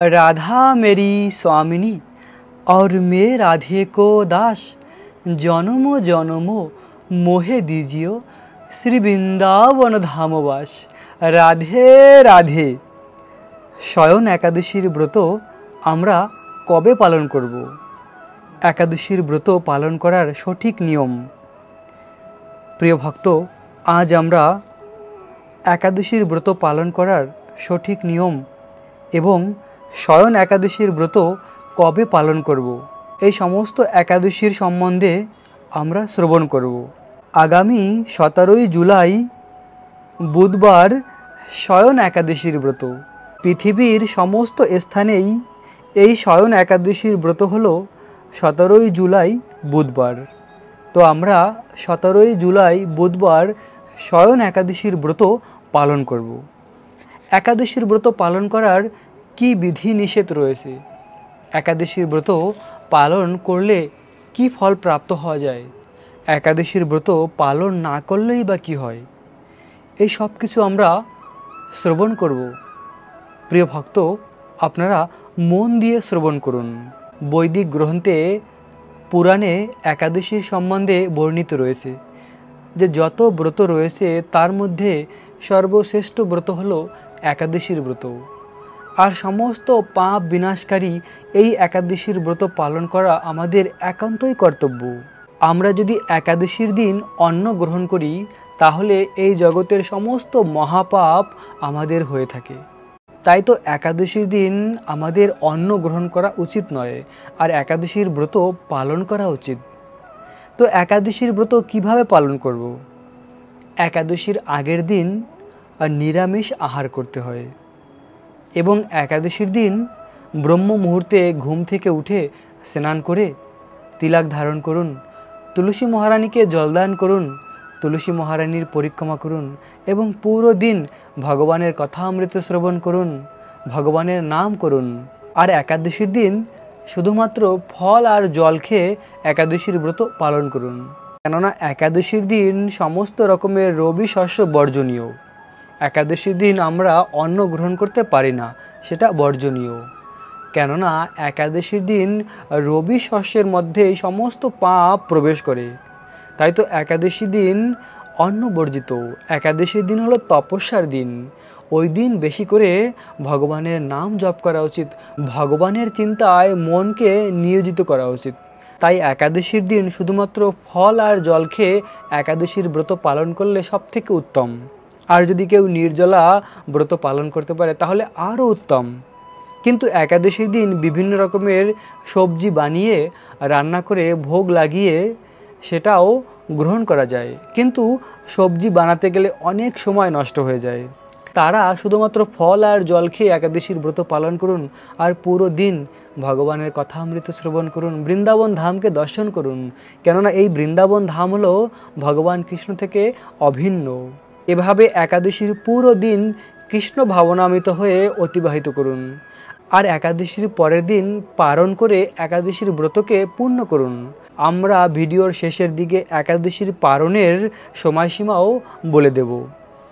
राधा मेरी स्वामिनी और मैं राधे को दास, जन्मो जन्मो मोहे दीजियो श्री बृंदावन धामवास। राधे राधे। शयन एकादशीर व्रत आमरा कबे पालन करब? एकादशीर व्रत पालन करार सठिक नियम। प्रिय भक्त, आज आमरा एकादशीर व्रत पालन करार सठिक नियम एवं शयन एकादशीर व्रत कबे पालन करब এই সমস্ত একাদশীর সম্বন্ধে আমরা শ্রবণ করব। আগামী 17 জুলাই বুধবার শয়ন একাদশীর ব্রত। পৃথিবীর সমস্ত স্থানেই এই শয়ন একাদশীর ব্রত হলো 17 জুলাই বুধবার। তো আমরা 17 জুলাই বুধবার শয়ন একাদশীর ব্রত পালন করব। একাদশীর ব্রত পালন করার কি বিধি নিষেধ রয়েছে? একাদশীর ব্রত পালন করলে কি ফল প্রাপ্ত হওয়া যায়? একাদশীর ব্রত পালন না করলেই বা কি হয়? এই সব কিছু আমরা শ্রবণ করব। প্রিয় ভক্ত, আপনারা মন দিয়ে শ্রবণ করুন। বৈদিক গ্রন্থে পুরাণে একাদশীর সম্বন্ধে বর্ণিত রয়েছে যে যত ব্রত রয়েছে তার মধ্যে সর্বশ্রেষ্ঠ ব্রত হলো একাদশীর ব্রত। আর সমস্ত পাপ বিনাশকারী এই একাদশীর ব্রত পালন করা আমাদের একান্তই কর্তব্য। আমরা যদি একাদশীর দিন অন্ন গ্রহণ করি তাহলে এই জগতের সমস্ত মহাপাপ আমাদের হয়ে থাকে। তাই তো একাদশীর দিন আমাদের অন্ন গ্রহণ করা উচিত নয়, আর একাদশীর ব্রত পালন করা উচিত। তো একাদশীর ব্রত কিভাবে পালন করব? একাদশীর আগের দিন নিরামিষ আহার করতে হয় এবং একাদশীর দিন ব্রহ্ম মুহূর্তে ঘুম থেকে উঠে স্নান করে তিলক ধারণ করুন, তুলসী মহারানীকে জলদান করুন, তুলসী মহারানীর পরিক্রমা করুন এবং পুরো দিন ভগবানের কথা অমৃত শ্রবণ করুন, ভগবানের নাম করুন। আর একাদশীর দিন শুধুমাত্র ফল আর জল খেয়ে একাদশীর ব্রত পালন করুন। কেননা একাদশীর দিন সমস্ত রকমের রবি শস্য বর্জনীয়। একাদশীর দিন আমরা অন্ন গ্রহণ করতে পারি না, সেটা বর্জনীয়। কেননা একাদশীর দিন রবি শস্যের মধ্যে সমস্ত পাপ প্রবেশ করে। তাই তো একাদশী দিন অন্ন বর্জিত। একাদশীর দিন হলো তপস্যার দিন। ওই দিন বেশি করে ভগবানের নাম জপ করা উচিত, ভগবানের চিন্তায় মনকে নিয়োজিত করা উচিত। তাই একাদশীর দিন শুধুমাত্র ফল আর জল খেয়ে একাদশীর ব্রত পালন করলে সবথেকে উত্তম। আর যদি কেউ নির্জলা ব্রত পালন করতে পারে তাহলে আরও উত্তম। কিন্তু একাদশীর দিন বিভিন্ন রকমের সবজি বানিয়ে রান্না করে ভোগ লাগিয়ে সেটাও গ্রহণ করা যায়, কিন্তু সবজি বানাতে গেলে অনেক সময় নষ্ট হয়ে যায়। তারা শুধুমাত্র ফল আর জল খেয়ে একাদশীর ব্রত পালন করুন আর পুরো দিন ভগবানের কথা অমৃত শ্রবণ করুন, বৃন্দাবন ধামকে দর্শন করুন। কেননা এই বৃন্দাবন ধাম হলো ভগবান কৃষ্ণ থেকে অভিন্ন। এভাবে একাদশীর পুরো দিন কৃষ্ণ ভাবনামৃত হয়ে অতিবাহিত করুন। আর একাদশীর পরের দিন পালন করে একাদশীর ব্রতকে পূর্ণ করুন। আমরা ভিডিওর শেষের দিকে একাদশীর পালনের সময়সীমাও বলে দেব।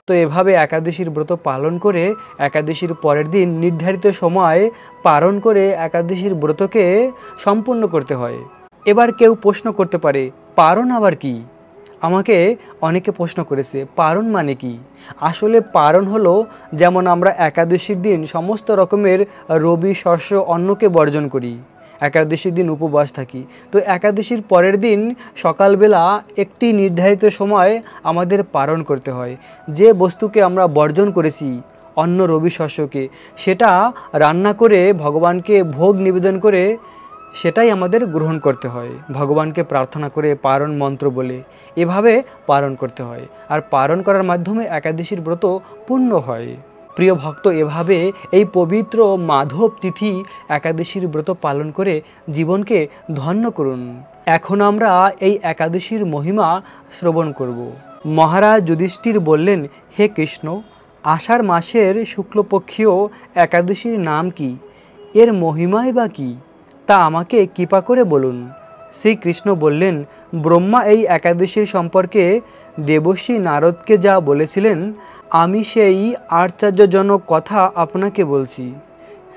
তো এভাবে একাদশীর ব্রত পালন করে একাদশীর পরের দিন নির্ধারিত সময় পালন করে একাদশীর ব্রতকে সম্পূর্ণ করতে হয়। এবার কেউ প্রশ্ন করতে পারে, পারণ আবার কি? আমাকে অনেকে প্রশ্ন করেছে, পারণ মানে কি? আসলে পারণ হলো যেমন আমরা একাদশীর দিন সমস্ত রকমের রবি শস্য অন্নকে বর্জন করি, একাদশীর দিন উপবাস থাকি, তো একাদশীর পরের দিন সকালবেলা একটি নির্ধারিত সময় আমাদের পালন করতে হয়। যে বস্তুকে আমরা বর্জন করেছি অন্ন রবি শস্যকে, সেটা রান্না করে ভগবানকে ভোগ নিবেদন করে সেটাই আমাদের গ্রহণ করতে হয়, ভগবানকে প্রার্থনা করে পারণ মন্ত্র বলে এভাবে পালন করতে হয়। আর পালন করার মাধ্যমে একাদশীর ব্রত পূর্ণ হয়। প্রিয় ভক্ত, এভাবে এই পবিত্র মাধব তিথি একাদশীর ব্রত পালন করে জীবনকে ধন্য করুন। এখন আমরা এই একাদশীর মহিমা শ্রবণ করব। মহারাজ যুধিষ্ঠির বললেন, হে কৃষ্ণ, আষাঢ় মাসের শুক্লপক্ষীয় একাদশীর নাম কি? এর মহিমাই বা কী? তা আমাকে কৃপা করে বলুন। শ্রীকৃষ্ণ বললেন, ব্রহ্মা এই একাদশীর সম্পর্কে দেবর্ষি নারদকে যা বলেছিলেন আমি সেই আশ্চর্যজনক কথা আপনাকে বলছি।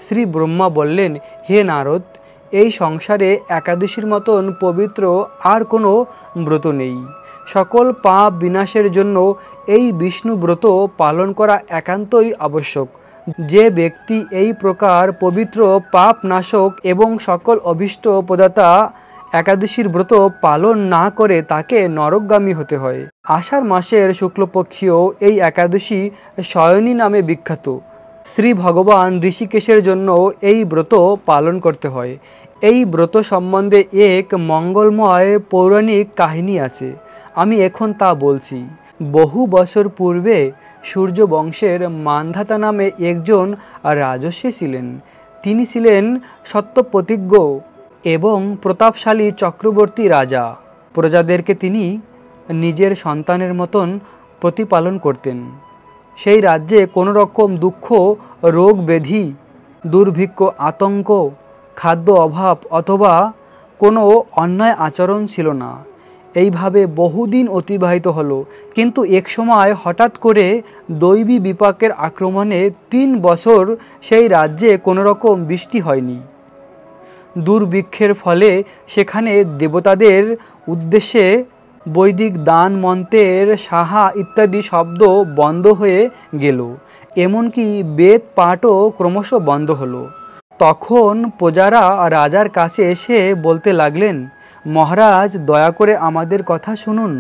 শ্রী ব্রহ্মা বললেন, হে নারদ, এই সংসারে একাদশীর মতন পবিত্র আর কোনো ব্রত নেই। সকল পাপ বিনাশের জন্য এই বিষ্ণু ব্রত পালন করা একান্তই আবশ্যক। যে ব্যক্তি এই প্রকার পবিত্র পাপ নাশক এবং সকল অভীষ্ট প্রদাতা একাদশীর ব্রত পালন না করে তাকে নরকগামী হতে হয়। আষাঢ় মাসের শুক্লপক্ষীয় এই একাদশী শয়নী নামে বিখ্যাত। শ্রী ভগবান ঋষিকেশের জন্য এই ব্রত পালন করতে হয়। এই ব্রত সম্বন্ধে এক মঙ্গলময় পৌরাণিক কাহিনী আছে, আমি এখন তা বলছি। বহু বছর পূর্বে সূর্য বংশের মান্ধাতা নামে একজন রাজর্ষি ছিলেন। তিনি ছিলেন সত্যপ্রতিজ্ঞ এবং প্রতাপশালী চক্রবর্তী রাজা। প্রজাদেরকে তিনি নিজের সন্তানের মতন প্রতিপালন করতেন। সেই রাজ্যে কোনো রকম দুঃখ, রোগ ব্যাধি, দুর্ভিক্ষ, আতঙ্ক, খাদ্য অভাব অথবা কোনো অন্যায় আচরণ ছিল না। এইভাবে বহুদিন অতিবাহিত হলো, কিন্তু এক সময় হঠাৎ করে দৈবী বিপাকের আক্রমণে 3 বছর সেই রাজ্যে কোনো রকম বৃষ্টি হয়নি। দুর্ভিক্ষের ফলে সেখানে দেবতাদের উদ্দেশ্যে বৈদিক দান মন্ত্রের সাহা ইত্যাদি শব্দ বন্ধ হয়ে গেল, এমনকি বেদ পাঠও ক্রমশ বন্ধ হলো। তখন প্রজারা রাজার কাছে এসে বলতে লাগলেন, মহারাজ, দয়া করে আমাদের কথা শুনুন।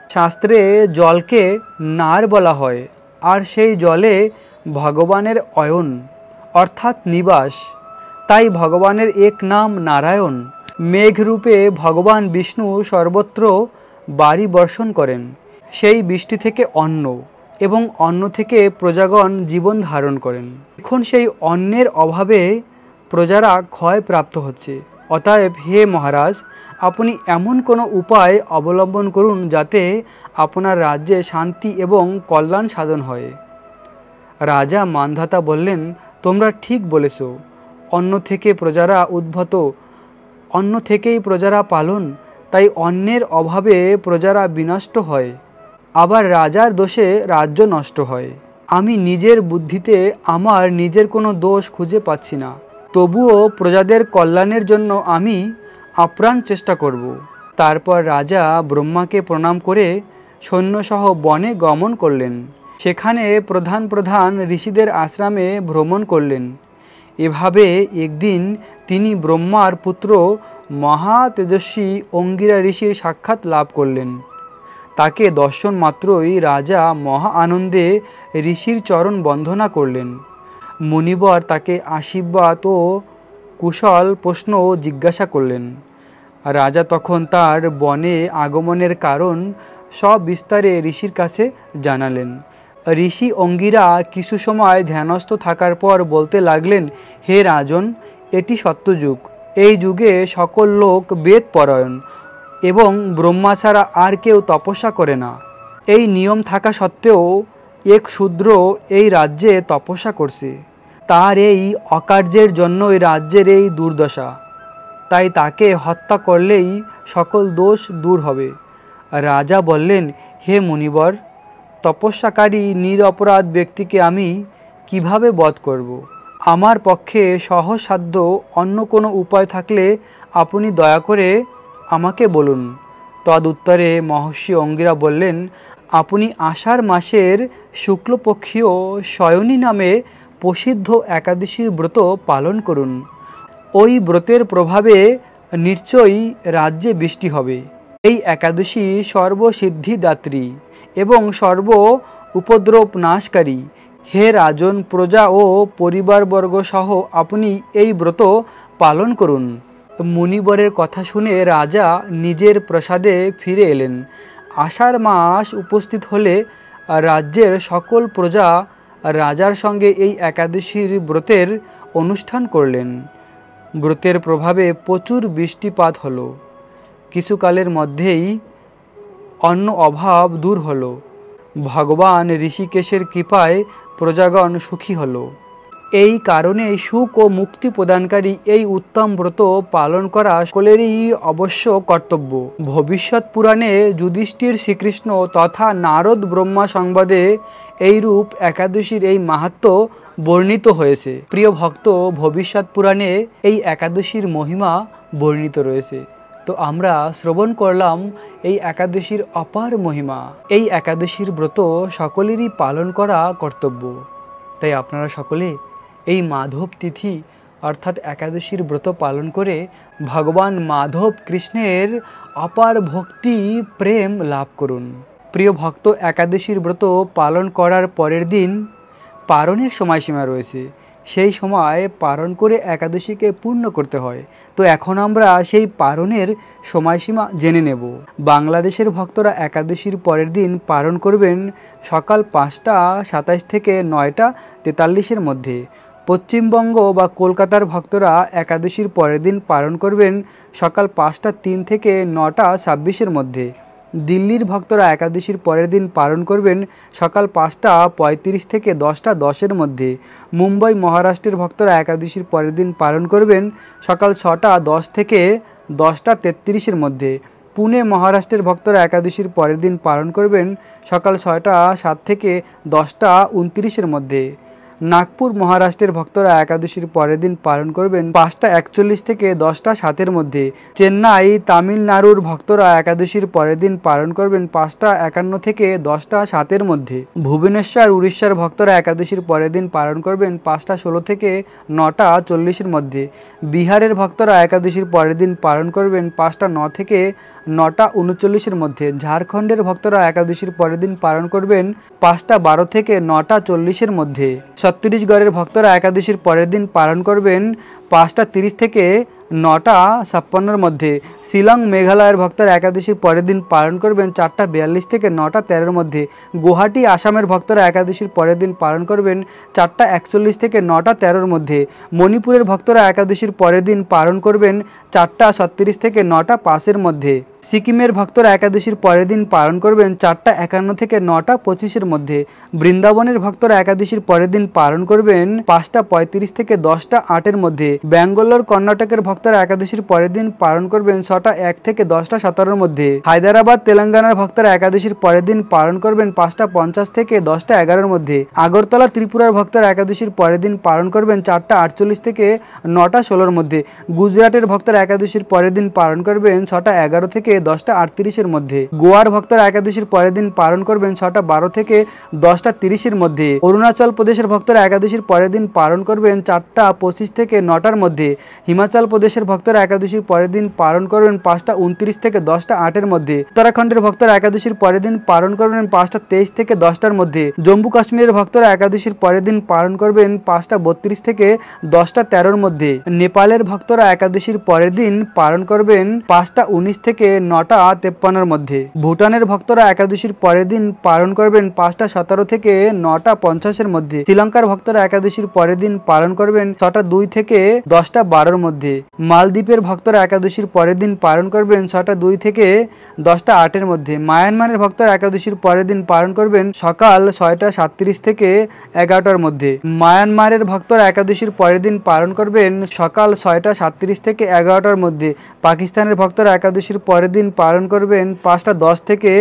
শাস্ত্রে জলকে নার বলা হয়, আর সেই জলে ভগবানের অয়ন অর্থাৎ নিবাস। তাই ভগবানের এক নাম নারায়ণ। মেঘরূপে ভগবান বিষ্ণু সর্বত্র বাড়ি বর্ষণ করেন। সেই বৃষ্টি থেকে অন্ন এবং অন্ন থেকে প্রজাগণ জীবন ধারণ করেন। এখন সেই অন্নের অভাবে প্রজারা ক্ষয়প্রাপ্ত হচ্ছে। অতএব হে মহারাজ, আপনি এমন কোনো উপায় অবলম্বন করুন যাতে আপনার রাজ্যে শান্তি এবং কল্যাণ সাধন হয়। রাজা মান্ধাতা বললেন, তোমরা ঠিক বলেছ। অন্ন থেকে প্রজারা উদ্ভূত, অন্ন থেকেই প্রজারা পালন, তাই অন্নের অভাবে প্রজারা বিনষ্ট হয়, আবার রাজার দোষে রাজ্য নষ্ট হয়। আমি নিজের বুদ্ধিতে আমার নিজের কোনো দোষ খুঁজে পাচ্ছি না, তবুও প্রজাদের কল্যাণের জন্য আমি আপ্রাণ চেষ্টা করব। তারপর রাজা ব্রহ্মাকে প্রণাম করে সৈন্যসহ বনে গমন করলেন। সেখানে প্রধান প্রধান ঋষিদের আশ্রমে ভ্রমণ করলেন। এভাবে একদিন তিনি ব্রহ্মার পুত্র মহা তেজস্বী অঙ্গিরা ঋষির সাক্ষাৎ লাভ করলেন। তাকে দর্শন মাত্রই রাজা মহা আনন্দে ঋষির চরণ বন্দনা করলেন। মুনিবর তাকে আশীর্বাদ ও কুশল প্রশ্ন জিজ্ঞাসা করলেন। রাজা তখন তার বনে আগমনের কারণ সব বিস্তারে ঋষির কাছে জানালেন। ঋষি অঙ্গিরা কিছু সময় ধ্যানস্থ থাকার পর বলতে লাগলেন, হে রাজন, এটি সত্যযুগ। এই যুগে সকল লোক বেদ পরায়ণ এবং ব্রহ্মা ছাড়া আর কেউ তপস্যা করে না। এই নিয়ম থাকা সত্ত্বেও এক শূদ্র এই রাজ্যে তপস্যা করছে। তার এই অকার্যের জন্যই রাজ্যের এই দুর্দশা। তাই তাকে হত্যা করলেই সকল দোষ দূর হবে। রাজা বললেন, হে মুনিবর, তপস্যাকারী নিরপরাধ ব্যক্তিকে আমি কিভাবে বধ করব? আমার পক্ষে সহজসাধ্য অন্য কোনো উপায় থাকলে আপনি দয়া করে আমাকে বলুন। তদুত্তরে মহর্ষি অঙ্গিরা বললেন, আপনি আষাঢ় মাসের শুক্লপক্ষীয় শয়নী নামে প্রসিদ্ধ একাদশীর ব্রত পালন করুন। ওই ব্রতের প্রভাবে নিশ্চয়ই রাজ্যে বৃষ্টি হবে। এই একাদশী সর্বসিদ্ধিদাত্রী এবং সর্ব উপদ্রব নাশকারী। হে রাজন, প্রজা ও পরিবারবর্গ সহ আপনি এই ব্রত পালন করুন। মুনিবরের কথা শুনে রাজা নিজের প্রাসাদে ফিরে এলেন। আষাঢ় মাস উপস্থিত হলে রাজ্যের সকল প্রজা রাজার সঙ্গে এই একাদশীর ব্রতের অনুষ্ঠান করলেন। ব্রতের প্রভাবে প্রচুর বৃষ্টিপাত হলো। কিছুকালের মধ্যেই অন্ন অভাব দূর হলো। ভগবান ঋষিকেশের কৃপায় প্রজাগণ সুখী হলো। এই কারণে সুখ ও মুক্তি প্রদানকারী এই উত্তম ব্রত পালন করা সকলেরই অবশ্য কর্তব্য। ভবিষ্যৎ পুরাণে যুধিষ্ঠির শ্রীকৃষ্ণ তথা নারদ ব্রহ্মা সংবাদে এইরূপ একাদশীর এই মাহাত্ম্য বর্ণিত হয়েছে। প্রিয় ভক্ত, ভবিষ্যৎ পুরাণে এই একাদশীর মহিমা বর্ণিত রয়েছে। তো আমরা শ্রবণ করলাম এই একাদশীর অপার মহিমা। এই একাদশীর ব্রত সকলেরই পালন করা কর্তব্য। তাই আপনারা সকলে এই মাধব তিথি অর্থাৎ একাদশীর ব্রত পালন করে ভগবান মাধব কৃষ্ণের অপার ভক্তি প্রেম লাভ করুন। প্রিয় ভক্ত, একাদশীর ব্রত পালন করার পরের দিন পারণের সময়সীমা রয়েছে। সেই সময় পারণ করে একাদশীকে পূর্ণ করতে হয়। তো এখন আমরা সেই পারণের সময়সীমা জেনে নেব। বাংলাদেশের ভক্তরা একাদশীর পরের দিন পারণ করবেন সকাল 5টা 27 থেকে 9টা 43-এর মধ্যে। পশ্চিমবঙ্গ বা কলকাতার ভক্তরা একাদশীর পরের দিন পালন করবেন সকাল 5টা 3 থেকে 9টা 26-এর মধ্যে। দিল্লির ভক্তরা একাদশীর পরের দিন পালন করবেন সকাল 5টা 35 থেকে 10টা 10-এর মধ্যে। মুম্বাই মহারাষ্ট্রের ভক্তরা একাদশীর পরের দিন পালন করবেন সকাল 6টা 10 থেকে 10টা 33-এর মধ্যে। পুনে মহারাষ্ট্রের ভক্তরা একাদশীর পরের দিন পালন করবেন সকাল 6টা 7 থেকে 10টা 29-এর মধ্যে। নাগপুর মহারাষ্ট্রের ভক্তরা একাদশীর পরের দিন পালন করবেন 5টা 41 থেকে 10টা 7-এর মধ্যে। চেন্নাই তামিলনাড়ুর ভক্তরা একাদশীর পরের দিন পালন করবেন 5টা 51 থেকে 10টা 7-এর মধ্যে। ভুবনেশ্বর উড়িষ্যার ভক্তরা একাদশীর পরের দিন পালন করবেন 5টা 16 থেকে 9টা 40-এর মধ্যে। বিহারের ভক্তরা একাদশীর পরের দিন পালন করবেন 5টা 9 থেকে 9টা 39-এর মধ্যে। ঝাড়খণ্ডের ভক্তরা একাদশীর পরের দিন পালন করবেন 5টা 12 থেকে 9টা 40-এর মধ্যে। ছত্তিশগড়ের ভক্তরা একাদশীর পরের দিন পালন করবেন 5টা 30 থেকে 9টা 56-এর মধ্যে। শিলং মেঘালয়ের ভক্তরা একাদশীর পরের দিন পালন করবেন 4টা 42 থেকে 9টা 13-এর মধ্যে। গুয়াহাটি আসামের ভক্তরা একাদশীর পরের দিন পালন করবেন 4টা 41 থেকে 9টা 13-এর মধ্যে। মণিপুরের ভক্তরা একাদশীর পরের দিন পালন করবেন 4টা 36 থেকে 9টা 5-এর মধ্যে। সিকিমের ভক্তরা একাদশীর পরের দিন পালন করবেন 4টা 51 থেকে 9টা 25-এর মধ্যে। বৃন্দাবনের ভক্তরা একাদশীর পরের দিন পালন করবেন 5টা 35 থেকে 10টা 8-এর মধ্যে। ব্যাঙ্গালোর কর্ণাটকের ভক্তরা একাদশীর পরের দিন পালন করবেন 6টা 1 থেকে 10টা 17-এর মধ্যে। হায়দ্রাবাদ তেলেঙ্গানার ভক্তরা একাদশীর পরের দিন পালন করবেন 5টা 50 থেকে 10টা 11-এর মধ্যে। আগরতলা ত্রিপুরার ভক্তরা একাদশীর পরের দিন পালন করবেন 4টা 48 থেকে 9টা 16-এর মধ্যে। গুজরাটের ভক্তরা একাদশীর পরের দিন পালন করবেন 6টা 11 থেকে 10টা 38-এর মধ্যে। গোয়ার ভক্তরা একাদশীর পরের দিন পালন করবেন 6টা 12 থেকে 10টা 30-এর মধ্যে। অরুণাচল প্রদেশের ভক্তরা একাদশীর পরের দিন পালন করবেন 4টা 25 থেকে 9টার মধ্যে। হিমাচল প্রদেশের ভক্তরা একাদশীর পরের দিন পালন করবেন 5টা 29 থেকে 10টা 8-এর মধ্যে। উত্তরাখণ্ডের ভক্তরা একাদশীর পরের দিন পালন করবেন 5টা 23 থেকে 10টার মধ্যে। জম্মু কাশ্মীরের ভক্তরা একাদশীর পরের দিন পালন করবেন 5টা 32 থেকে 10টা 13-এর মধ্যে। নেপালের ভক্তরা একাদশীর পরের দিন পালন করবেন 5টা 19 থেকে 9টা 53-এর মধ্যে। ভুটানের ভক্তরা একাদশীর পরের দিন পালন করবেন 5টা 17 থেকে 9টা 50-এর মধ্যে। শ্রীলঙ্কার ভক্তরা একাদশীর পরের দিন পালন করবেন 6টা 2 থেকে 10টা 12-এর মধ্যে। মালদ্বীপের ভক্তরা একাদশীর পরের দিন পালন করবেন 6টা 2 থেকে 10টা 8-এর মধ্যে। মায়ানমারের ভক্তরা একাদশীর পরের দিন পালন করবেন সকাল 6টা 37 থেকে 11টার মধ্যে। মায়ানমারের ভক্তরা একাদশীর পরের দিন পালন করবেন সকাল 6টা 37 থেকে 11টার মধ্যে। পাকিস্তানের ভক্তরা একাদশীর পরের দিন পালন করবেন 5টা 10 থেকে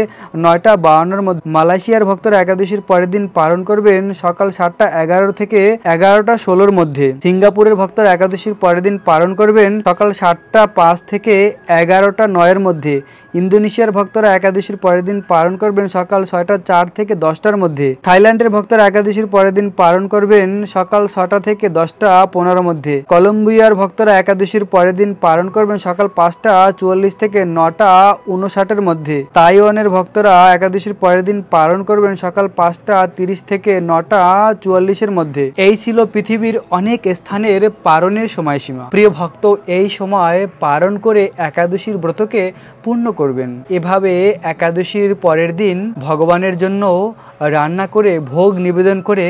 9টা 52-এর মধ্যে। মালয়েশিয়ার ভক্তরা একাদশীর পরের দিন পালন করবেন সকাল 7টা 11 থেকে 11টা 16-এর মধ্যে। সিঙ্গাপুরের ভক্তরা একাদশীর পরের দিন পালন করবেন সকাল 7টা 5 থেকে 11টা 9-এর মধ্যে। ইন্দোনেশিয়ার ভক্তরা একাদশীর পরের দিন পালন করবেন সকাল 6টা 4 থেকে 10টার মধ্যে। থাইল্যান্ডের ভক্তরা একাদশীর পরের দিন পালন করবেন সকাল 6টা থেকে 10টা 15-এর মধ্যে। কলম্বিয়ার ভক্তরা একাদশীর পরের দিন পালন করবেন সকাল 5টা 44 থেকে 9টা 59-এর মধ্যে। তাইওয়ানের ভক্তরা একাদশীর পরের দিন পালন করবেন সকাল 5টা 30 থেকে 9টা 44-এর মধ্যে। এই ছিল পৃথিবীর অনেক স্থানের পালনের সময়সীমা। প্রিয় ভক্ত, এই সময় পালন করে একাদশীর ব্রতকে পূর্ণ করবেন। এভাবে একাদশীর পরের দিন ভগবানের জন্য রান্না করে ভোগ নিবেদন করে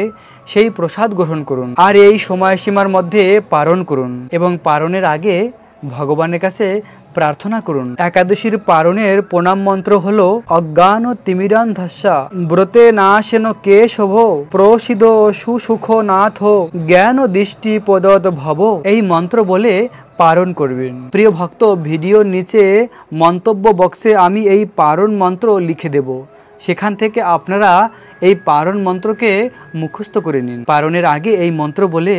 সেই প্রসাদ গ্রহণ করুন। আর এই সময়সীমার মধ্যে পালন করুন এবং পালনের আগে ভগবানের কাছে প্রার্থনা করুন। একাদশীর পালনের প্রণাম মন্ত্র হলো অজ্ঞান তিমিরান্ধস্যা ব্রতে নাশেন কেশভ প্রসিদ সুসুখ নাথ জ্ঞান দৃষ্টি পদত ভব। এই মন্ত্র বলে পালন করবেন। প্রিয় ভক্ত, ভিডিওর নিচে মন্তব্য বক্সে আমি এই পালন মন্ত্র লিখে দেব। সেখান থেকে আপনারা এই পারণ মন্ত্রকে মুখস্থ করে নিন। পারণের আগে এই মন্ত্র বলে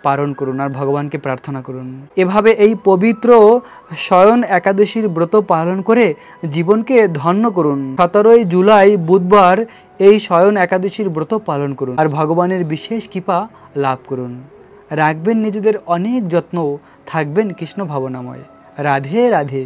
পারণ করুন আর ভগবানকে প্রার্থনা করুন। এভাবে এই পবিত্র শয়ন একাদশীর ব্রত পালন করে জীবনকে ধন্য করুন। 17 জুলাই বুধবার এই শয়ন একাদশীর ব্রত পালন করুন আর ভগবানের বিশেষ কৃপা লাভ করুন। রাখবেন নিজেদের অনেক যত্ন, থাকবেন কৃষ্ণ ভাবনাময়। রাধে রাধে।